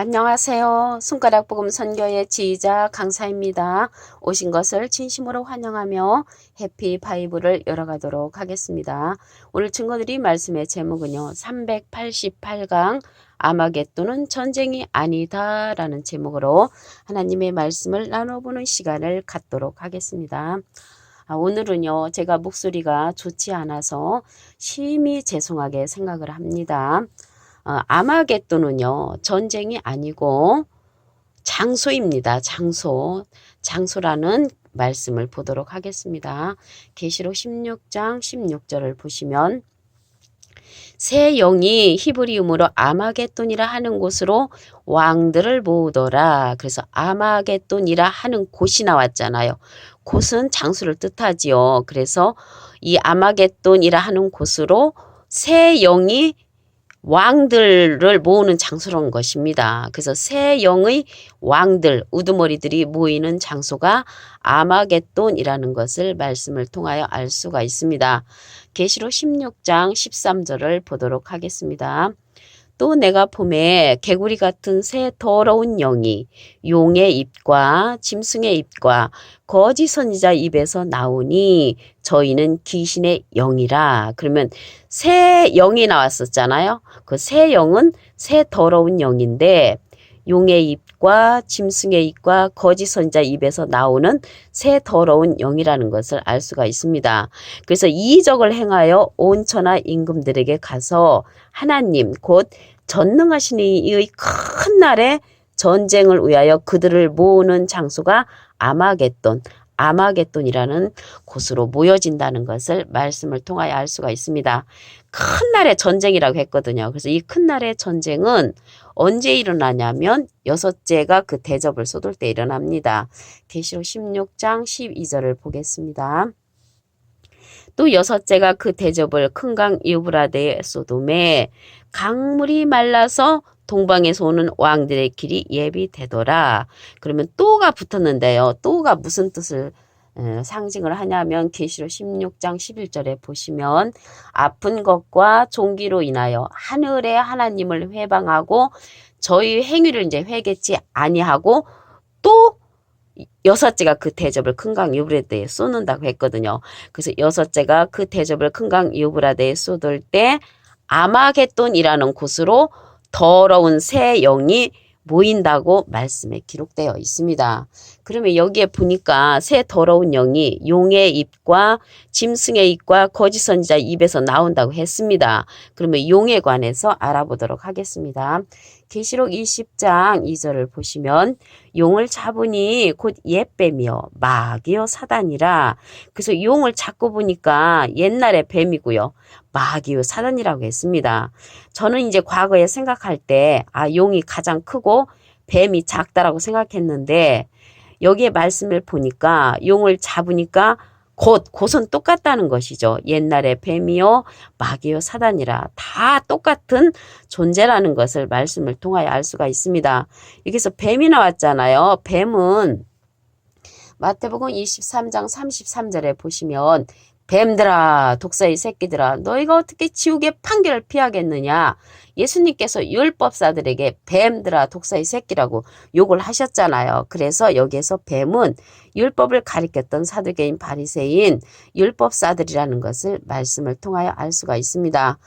안녕하세요. 손가락복음 선교의 지휘자 강사입니다. 오신 것을 진심으로 환영하며 해피 바이블을 열어가도록 하겠습니다. 오늘 증거드릴 말씀의 제목은요. 388강 아마겟돈은 전쟁이 아니다 라는 제목으로 하나님의 말씀을 나눠보는 시간을 갖도록 하겠습니다. 오늘은요. 제가 목소리가 좋지 않아서 심히 죄송하게 생각을 합니다. 아마겟돈은요, 전쟁이 아니고 장소입니다. 장소라는 말씀을 보도록 하겠습니다. 계시록 16장 16절을 보시면 새 영이 히브리음으로 아마겟돈이라 하는 곳으로 왕들을 모으더라. 그래서 아마겟돈이라 하는 곳이 나왔잖아요. 곳은 장소를 뜻하지요. 그래서 이 아마겟돈이라 하는 곳으로 새 영이 왕들을 모으는 장소라는 것입니다. 그래서 새 영의 왕들, 우두머리들이 모이는 장소가 아마겟돈이라는 것을 말씀을 통하여 알 수가 있습니다. 계시록 16장 13절을 보도록 하겠습니다. 또 내가 봄에 개구리 같은 새 더러운 영이 용의 입과 짐승의 입과 거짓 선지자 입에서 나오니 저희는 귀신의 영이라. 그러면 새 영이 나왔었잖아요. 그 새 영은 새 더러운 영인데 용의 입과 짐승의 입과 거짓 선지자 입에서 나오는 새 더러운 영이라는 것을 알 수가 있습니다. 그래서 이 이적을 행하여 온 천하 임금들에게 가서 하나님 곧 전능하신 이의 큰 날에 전쟁을 위하여 그들을 모으는 장소가 아마겟돈이라는 곳으로 모여진다는 것을 말씀을 통하여 알 수가 있습니다. 큰 날의 전쟁이라고 했거든요. 그래서 이 큰 날의 전쟁은 언제 일어나냐면 여섯째가 그 대접을 쏟을 때 일어납니다. 계시록 16장 12절을 보겠습니다. 또 여섯째가 그 대접을 큰 강 유브라데에 쏟음에 강물이 말라서 동방에서 오는 왕들의 길이 예비되더라. 그러면 또가 붙었는데요. 또가 무슨 뜻을 상징을 하냐면 계시록 16장 11절에 보시면 아픈 것과 종기로 인하여 하늘의 하나님을 회방하고 저희 행위를 이제 회개치 아니하고 또 여섯째가 그 대접을 큰 강 유브라데에 쏟는다고 했거든요. 그래서 여섯째가 그 대접을 큰 강 유브라데에 쏟을 때 아마겟돈이라는 곳으로 더러운 새 영이 모인다고 말씀에 기록되어 있습니다. 그러면 여기에 보니까 새 더러운 영이 용의 입과 짐승의 입과 거짓 선지자 입에서 나온다고 했습니다. 그러면 용에 관해서 알아보도록 하겠습니다. 계시록 20장 2절을 보시면 용을 잡으니 곧 옛뱀이요 마귀요 사단이라. 그래서 용을 잡고 보니까 옛날의 뱀이고요. 마귀요 사단이라고 했습니다. 저는 이제 과거에 생각할 때 용이 가장 크고 뱀이 작다라고 생각했는데 여기에 말씀을 보니까 용을 잡으니까 곧은 똑같다는 것이죠. 옛날에 뱀이요 마귀요 사단이라 다 똑같은 존재라는 것을 말씀을 통하여 알 수가 있습니다. 여기서 뱀이 나왔잖아요. 뱀은 마태복음 23장 33절에 보시면 뱀들아 독사의 새끼들아 너희가 어떻게 지옥의 판결을 피하겠느냐. 예수님께서 율법사들에게 뱀들아 독사의 새끼라고 욕을 하셨잖아요. 그래서 여기에서 뱀은 율법을 가리켰던 사두개인 바리새인 율법사들이라는 것을 말씀을 통하여 알 수가 있습니다.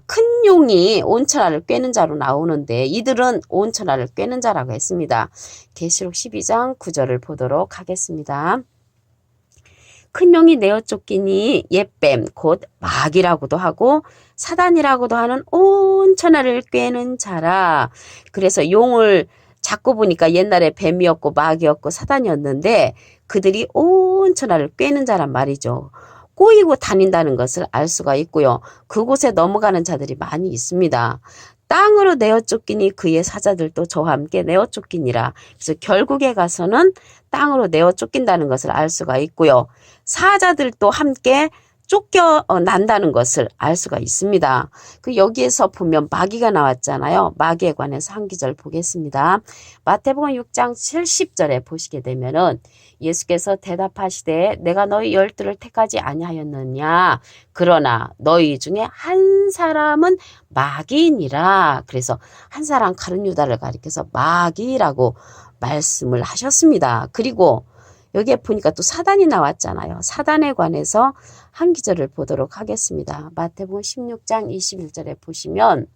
큰 용이 온 천하를 꿰는 자로 나오는데 이들은 온 천하를 꿰는 자라고 했습니다. 계시록 12장 9절을 보도록 하겠습니다. 큰 용이 내어 쫓기니 옛뱀 곧 마귀라고도 하고 사단이라고도 하는 온 천하를 꿰는 자라. 그래서 용을 잡고 보니까 옛날에 뱀이었고 마귀였고 사단이었는데 그들이 온 천하를 꿰는 자란 말이죠. 꼬이고 다닌다는 것을 알 수가 있고요. 그곳에 넘어가는 자들이 많이 있습니다. 땅으로 내어 쫓기니 그의 사자들도 저와 함께 내어 쫓기니라. 그래서 결국에 가서는 땅으로 내어 쫓긴다는 것을 알 수가 있고요. 사자들도 함께 쫓겨난다는 것을 알 수가 있습니다. 여기에서 보면 마귀가 나왔잖아요. 마귀에 관해서 한 구절 보겠습니다. 마태복음 6장 70절에 보시게 되면은 예수께서 대답하시되 내가 너희 12를 택하지 아니하였느냐 그러나 너희 중에 한 사람은 마귀이니라. 그래서 한 사람 가룟 유다를 가리켜서 마귀라고 말씀을 하셨습니다. 그리고 여기에 보니까 또 사단이 나왔잖아요. 사단에 관해서 한 구절을 보도록 하겠습니다. 마태복음 16장 21절에 보시면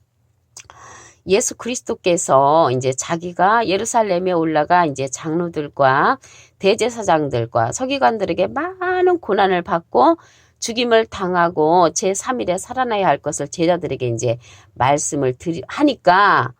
예수 그리스도께서 이제 자기가 예루살렘에 올라가 이제 장로들과 대제사장들과 서기관들에게 많은 고난을 받고 죽임을 당하고 제3일에 살아나야 할 것을 제자들에게 이제 말씀을 하니까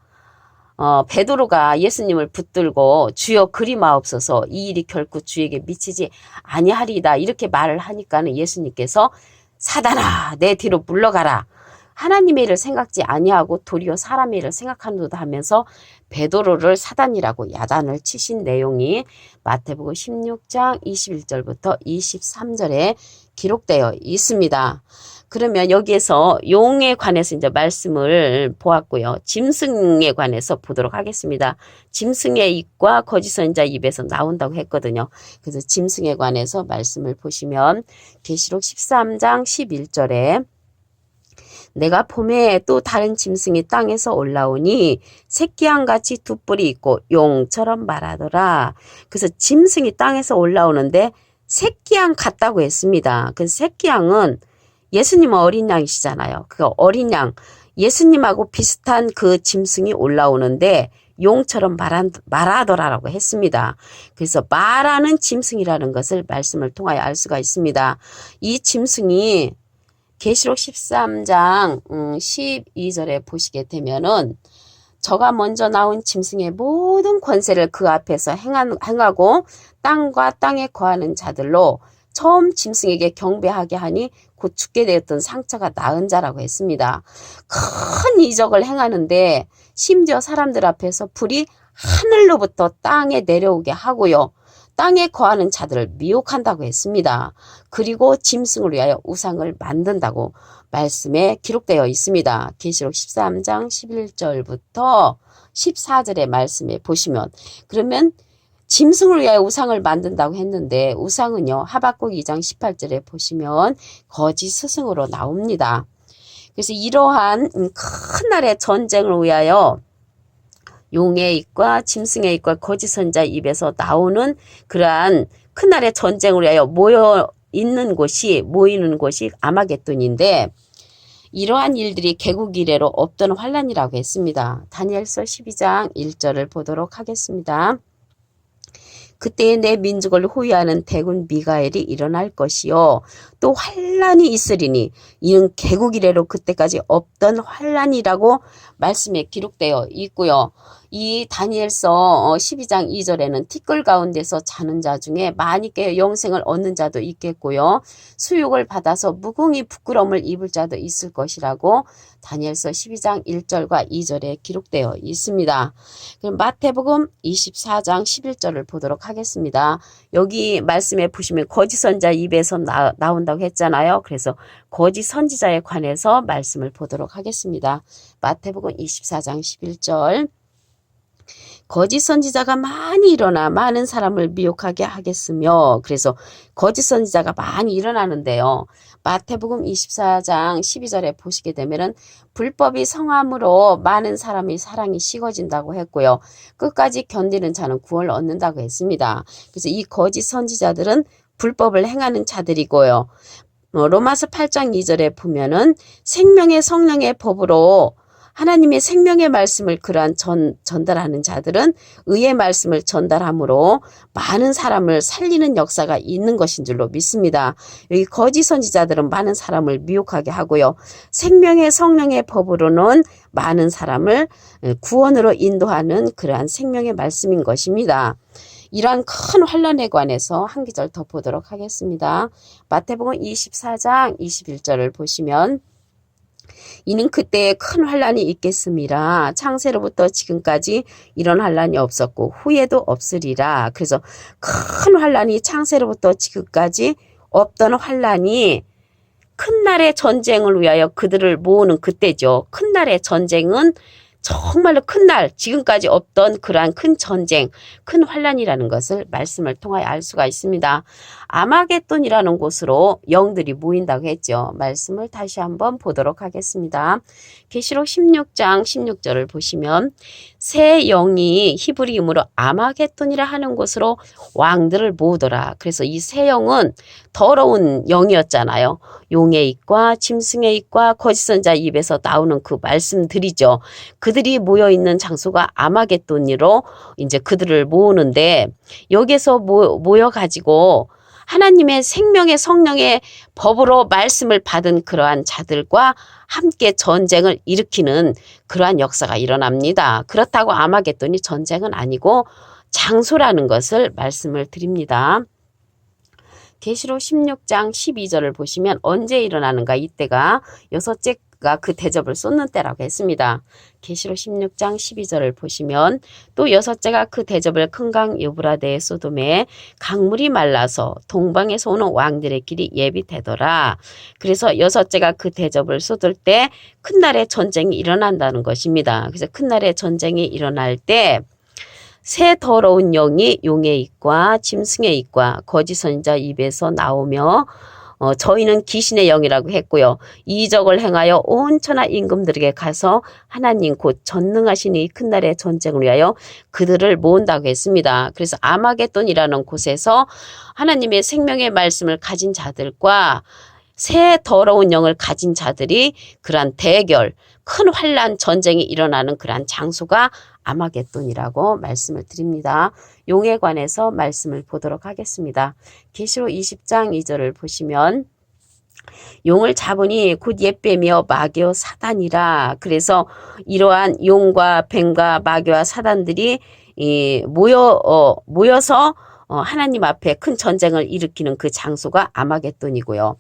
베드로가 예수님을 붙들고 주여 그리마옵소서 이 일이 결코 주에게 미치지 아니하리이다 이렇게 말을 하니까는 예수님께서 사단아 내 뒤로 물러가라. 하나님의 일을 생각지 아니하고 도리어 사람의 일을 생각하노다 하면서 베드로를 사단이라고 야단을 치신 내용이 마태복음 16장 21절부터 23절에 기록되어 있습니다. 그러면 여기에서 용에 관해서 이제 말씀을 보았고요. 짐승에 관해서 보도록 하겠습니다. 짐승의 입과 거짓 선지자 입에서 나온다고 했거든요. 그래서 짐승에 관해서 말씀을 보시면 계시록 13장 11절에 내가 봄에 또 다른 짐승이 땅에서 올라오니 새끼양같이 두 뿔이 있고 용처럼 말하더라. 그래서 짐승이 땅에서 올라오는데 새끼양 같다고 했습니다. 그래서 새끼양은 예수님은 어린 양이시잖아요. 그 어린 양, 예수님하고 비슷한 그 짐승이 올라오는데 용처럼 말하더라라고 했습니다. 그래서 말하는 짐승이라는 것을 말씀을 통하여 알 수가 있습니다. 이 짐승이 계시록 13장 12절에 보시게 되면은 저가 먼저 나온 짐승의 모든 권세를 그 앞에서 행하고 땅과 땅에 거하는 자들로 처음 짐승에게 경배하게 하니 곧 죽게 되었던 상처가 나은 자라고 했습니다. 큰 이적을 행하는데 심지어 사람들 앞에서 불이 하늘로부터 땅에 내려오게 하고요. 땅에 거하는 자들을 미혹한다고 했습니다. 그리고 짐승을 위하여 우상을 만든다고 말씀에 기록되어 있습니다. 계시록 13장 11절부터 14절의 말씀에 보시면 그러면 짐승을 위하여 우상을 만든다고 했는데 우상은요 하박국 2장 18절에 보시면 거짓 스승으로 나옵니다. 그래서 이러한 큰 날의 전쟁을 위하여 용의 입과 짐승의 입과 거짓 선지자 입에서 나오는 그러한 큰날의 전쟁을 위하여 모이는 곳이 아마겟돈인데 이러한 일들이 개국 이래로 없던 환란이라고 했습니다. 다니엘서 12장 1절을 보도록 하겠습니다. 그때에 내 민족을 호위하는 대군 미가엘이 일어날 것이요 또 환란이 있으리니 이는 개국 이래로 그때까지 없던 환란이라고 말씀에 기록되어 있고요. 이 다니엘서 12장 2절에는 티끌 가운데서 자는 자 중에 많이 깨어 영생을 얻는 자도 있겠고요. 수욕을 받아서 무궁히 부끄러움을 입을 자도 있을 것이라고 다니엘서 12장 1절과 2절에 기록되어 있습니다. 그럼 마태복음 24장 11절을 보도록 하겠습니다. 여기 말씀에 보시면 거짓 선지자 입에서 나온다고 했잖아요. 그래서 거짓 선지자에 관해서 말씀을 보도록 하겠습니다. 마태복음 24장 11절 거짓 선지자가 많이 일어나 많은 사람을 미혹하게 하겠으며 그래서 거짓 선지자가 많이 일어나는데요. 마태복음 24장 12절에 보시게 되면은 불법이 성함으로 많은 사람의 사랑이 식어진다고 했고요. 끝까지 견디는 자는 구원을 얻는다고 했습니다. 그래서 이 거짓 선지자들은 불법을 행하는 자들이고요. 로마서 8장 2절에 보면은 생명의 성령의 법으로 하나님의 생명의 말씀을 그러한 전달하는 자들은 의의 말씀을 전달함으로 많은 사람을 살리는 역사가 있는 것인 줄로 믿습니다. 여기 거짓 선지자들은 많은 사람을 미혹하게 하고요. 생명의 성령의 법으로는 많은 사람을 구원으로 인도하는 그러한 생명의 말씀인 것입니다. 이러한 큰 환란에 관해서 한 구절 더 보도록 하겠습니다. 마태복음 24장 21절을 보시면 이는 그때에 큰 환란이 있겠음이라 창세로부터 지금까지 이런 환란이 없었고 후에도 없으리라. 그래서 큰 환란이 창세로부터 지금까지 없던 환란이 큰 날의 전쟁을 위하여 그들을 모으는 그때죠. 큰 날의 전쟁은 정말로 큰 날, 지금까지 없던 그러한 큰 전쟁, 큰 환란이라는 것을 말씀을 통하여 알 수가 있습니다. 아마겟돈이라는 곳으로 영들이 모인다고 했죠. 말씀을 다시 한번 보도록 하겠습니다. 계시록 16장 16절을 보시면 새 영이 히브리 이름으로 아마겟돈이라 하는 곳으로 왕들을 모으더라. 그래서 이 새 영은 더러운 영이었잖아요. 용의 입과 짐승의 입과 거짓 선자 입에서 나오는 그 말씀들이죠. 그들이 모여있는 장소가 아마겟돈으로 이제 그들을 모으는데 여기서 모여가지고 하나님의 생명의 성령의 법으로 말씀을 받은 그러한 자들과 함께 전쟁을 일으키는 그러한 역사가 일어납니다. 그렇다고 아마겟돈이 전쟁은 아니고 장소라는 것을 말씀을 드립니다. 계시록 16장 12절을 보시면 언제 일어나는가 이때가 여섯째가 그 대접을 쏟는 때라고 했습니다. 계시록 16장 12절을 보시면 또 여섯째가 그 대접을 큰 강 유브라데의 소돔에 강물이 말라서 동방에서 오는 왕들의 길이 예비되더라. 그래서 여섯째가 그 대접을 쏟을 때 큰 날의 전쟁이 일어난다는 것입니다. 그래서 큰 날의 전쟁이 일어날 때 새 더러운 영이 용의 입과 짐승의 입과 거짓 선지자 입에서 나오며 저희는 귀신의 영이라고 했고요. 이적을 행하여 온 천하 임금들에게 가서 하나님 곧 전능하신 이 큰 날의 전쟁을 위하여 그들을 모은다고 했습니다. 그래서 아마겟돈이라는 곳에서 하나님의 생명의 말씀을 가진 자들과 새 더러운 영을 가진 자들이 그러한 대결, 큰 환란 전쟁이 일어나는 그러한 장소가 아마겟돈이라고 말씀을 드립니다. 용에 관해서 말씀을 보도록 하겠습니다. 계시록 20장 2절을 보시면 용을 잡으니 곧 옛뱀이여 마귀여 사단이라. 그래서 이러한 용과 뱀과 마귀와 사단들이 모여서 하나님 앞에 큰 전쟁을 일으키는 그 장소가 아마겟돈이고요.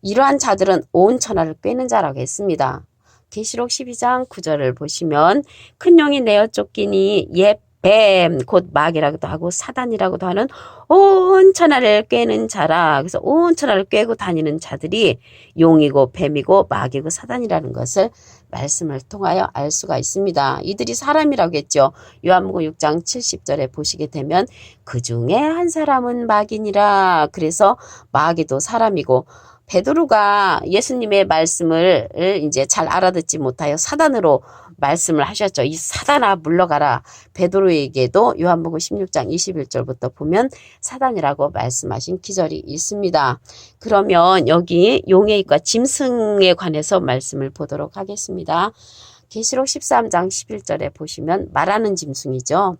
이러한 자들은 온 천하를 꿰는 자라고 했습니다. 계시록 12장 9절을 보시면 큰 용이 내어 쫓기니 옛 뱀, 곧 마귀라고도 하고 사단이라고도 하는 온 천하를 꿰는 자라. 그래서 온 천하를 꿰고 다니는 자들이 용이고 뱀이고 마귀고 사단이라는 것을 말씀을 통하여 알 수가 있습니다. 이들이 사람이라고 했죠. 요한복음 6장 70절에 보시게 되면 그 중에 한 사람은 마귀니라. 그래서 마귀도 사람이고 베드로가 예수님의 말씀을 이제 잘 알아듣지 못하여 사단으로 말씀을 하셨죠. 이 사단아 물러가라. 베드로에게도 요한복음 16장 21절부터 보면 사단이라고 말씀하신 기절이 있습니다. 그러면 여기 용의 입과 짐승에 관해서 말씀을 보도록 하겠습니다. 계시록 13장 11절에 보시면 말하는 짐승이죠.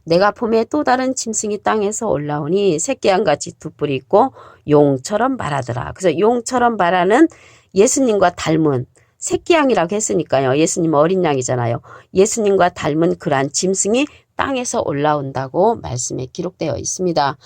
내가 봄에 또 다른 짐승이 땅에서 올라오니 새끼양같이 두 뿔이 있고 용처럼 말하더라. 그래서 용처럼 말하는 예수님과 닮은 새끼양이라고 했으니까요. 예수님 어린 양이잖아요. 예수님과 닮은 그러한 짐승이 땅에서 올라온다고 말씀에 기록되어 있습니다.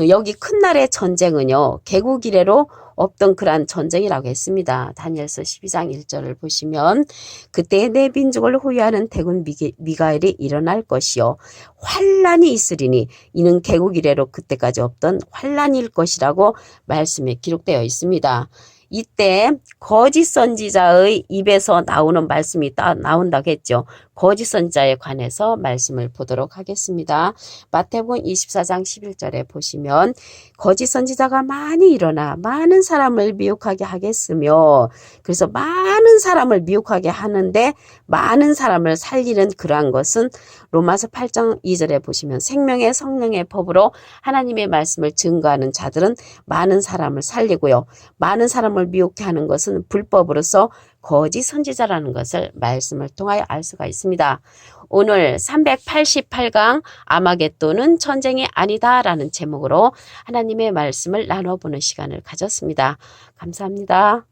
여기 큰 날의 전쟁은요. 개국 이래로 없던 그러한 전쟁이라고 했습니다. 다니엘서 12장 1절을 보시면 그때 내 민족을 호위하는 대군 미가엘이 일어날 것이요 환란이 있으리니 이는 개국 이래로 그때까지 없던 환란일 것이라고 말씀에 기록되어 있습니다. 이때 거짓 선지자의 입에서 나오는 말씀이 나온다고 했죠. 거짓 선지자에 관해서 말씀을 보도록 하겠습니다. 마태복음 24장 11절에 보시면 거짓 선지자가 많이 일어나 많은 사람을 미혹하게 하겠으며 그래서 많은 사람을 미혹하게 하는데 많은 사람을 살리는 그러한 것은 로마서 8장 2절에 보시면 생명의 성령의 법으로 하나님의 말씀을 증거하는 자들은 많은 사람을 살리고요. 많은 사람을 미혹해 하는 것은 불법으로서 거짓 선지자라는 것을 말씀을 통하여 알 수가 있습니다. 오늘 388강 아마겟돈은 전쟁이 아니다라는 제목으로 하나님의 말씀을 나눠보는 시간을 가졌습니다. 감사합니다.